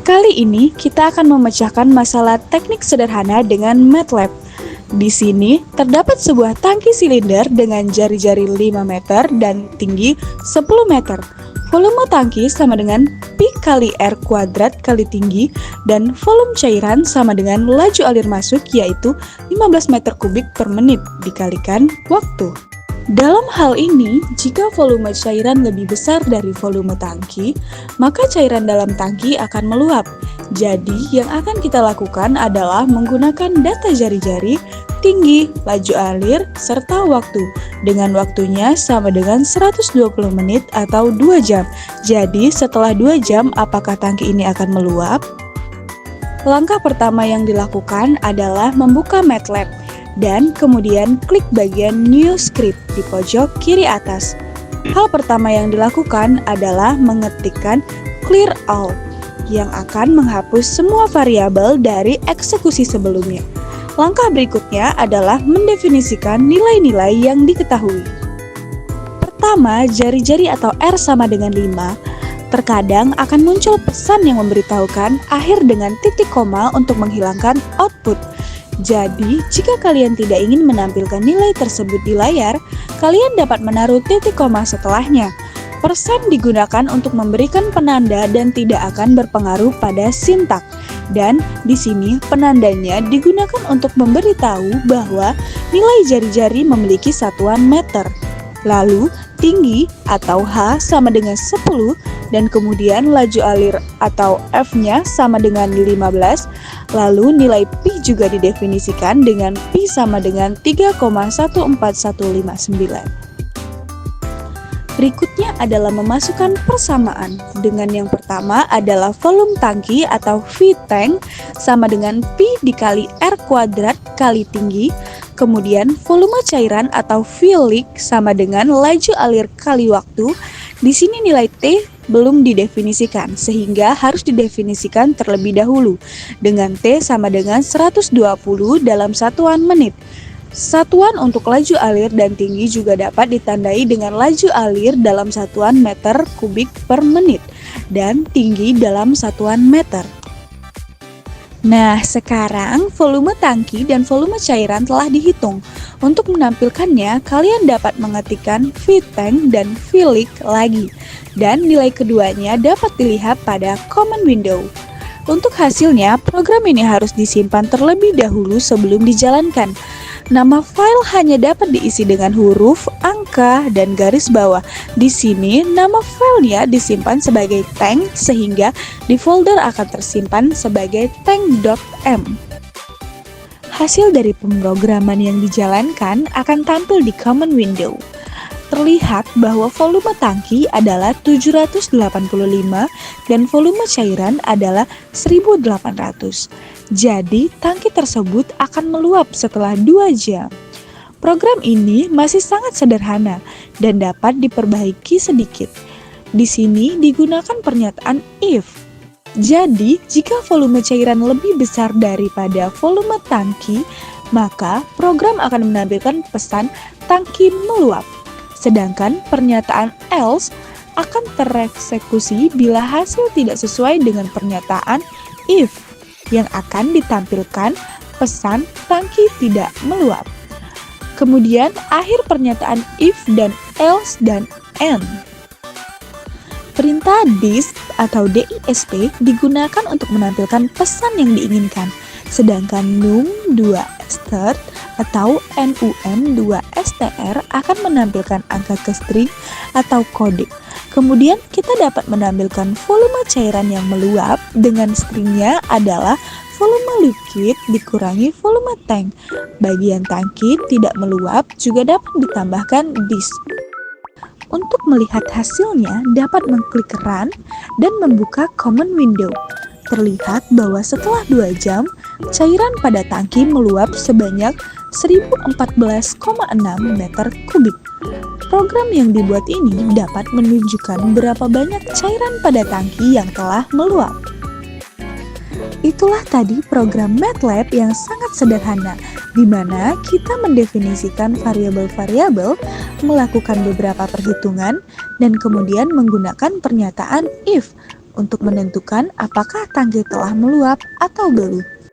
Kali ini kita akan memecahkan masalah teknik sederhana dengan MATLAB. Di sini terdapat sebuah tangki silinder dengan jari-jari 5 meter dan tinggi 10 meter. Volume tangki sama dengan Pi kali R kuadrat kali tinggi dan volume cairan sama dengan laju alir masuk yaitu 15 meter kubik per menit dikalikan waktu. Dalam hal ini, jika volume cairan lebih besar dari volume tangki, maka cairan dalam tangki akan meluap. Jadi, yang akan kita lakukan adalah menggunakan data jari-jari, tinggi, laju alir, serta waktu. Dengan waktunya sama dengan 120 menit atau 2 jam. Jadi, setelah 2 jam, apakah tangki ini akan meluap? Langkah pertama yang dilakukan adalah membuka MATLAB. Dan kemudian klik bagian New Script di pojok kiri atas. Hal pertama yang dilakukan adalah mengetikkan clear all yang akan menghapus semua variabel dari eksekusi sebelumnya. Langkah berikutnya adalah mendefinisikan nilai-nilai yang diketahui. Pertama, jari-jari atau R sama dengan 5. Terkadang akan muncul pesan yang memberitahukan akhir dengan titik koma untuk menghilangkan output. Jadi, jika kalian tidak ingin menampilkan nilai tersebut di layar, kalian dapat menaruh titik koma setelahnya. Persen digunakan untuk memberikan penanda dan tidak akan berpengaruh pada sintak. Dan di sini penandanya digunakan untuk memberitahu bahwa nilai jari-jari memiliki satuan meter. Lalu, tinggi atau H sama dengan 10 dan kemudian laju alir atau F-nya sama dengan 15. Lalu nilai Pi juga didefinisikan dengan Pi sama dengan 3,14159. Berikutnya adalah memasukkan persamaan. Dengan yang pertama adalah volume tangki atau V tank sama dengan Pi dikali R kuadrat kali tinggi. Kemudian volume cairan atau V-leak sama dengan laju alir kali waktu. Di sini nilai T belum didefinisikan sehingga harus didefinisikan terlebih dahulu dengan T sama dengan 120 dalam satuan menit. Satuan untuk laju alir dan tinggi juga dapat ditandai dengan laju alir dalam satuan meter kubik per menit dan tinggi dalam satuan meter. Nah, sekarang volume tangki dan volume cairan telah dihitung. Untuk menampilkannya, kalian dapat mengetikkan V-tank dan V-leak lagi. Dan nilai keduanya dapat dilihat pada command window. Untuk hasilnya, program ini harus disimpan terlebih dahulu sebelum dijalankan. Nama file hanya dapat diisi dengan huruf, angka, dan garis bawah. Di sini, nama filenya disimpan sebagai tank sehingga di folder akan tersimpan sebagai tank.m. Hasil dari pemrograman yang dijalankan akan tampil di command window. Terlihat bahwa volume tangki adalah 785 dan volume cairan adalah 1800. Jadi, tangki tersebut akan meluap setelah 2 jam. Program ini masih sangat sederhana dan dapat diperbaiki sedikit. Di sini digunakan pernyataan if. Jadi, jika volume cairan lebih besar daripada volume tangki, maka program akan menampilkan pesan tangki meluap. Sedangkan pernyataan else akan tereksekusi bila hasil tidak sesuai dengan pernyataan if yang akan ditampilkan pesan tangki tidak meluap. Kemudian akhir pernyataan if dan else dan and. Perintah DISP atau DISP digunakan untuk menampilkan pesan yang diinginkan. Sedangkan num2str atau num2str akan menampilkan angka ke string atau kode. Kemudian kita dapat menampilkan volume cairan yang meluap dengan stringnya adalah volume liquid dikurangi volume tank. Bagian tangki tidak meluap juga dapat ditambahkan DISP. Untuk melihat hasilnya, dapat mengklik Run dan membuka command window. Terlihat bahwa setelah 2 jam, cairan pada tangki meluap sebanyak 1014,6 meter kubik. Program yang dibuat ini dapat menunjukkan berapa banyak cairan pada tangki yang telah meluap. Itulah tadi program MATLAB yang sangat sederhana, di mana kita mendefinisikan variabel-variabel, melakukan beberapa perhitungan, dan kemudian menggunakan pernyataan if untuk menentukan apakah tangki telah meluap atau belum.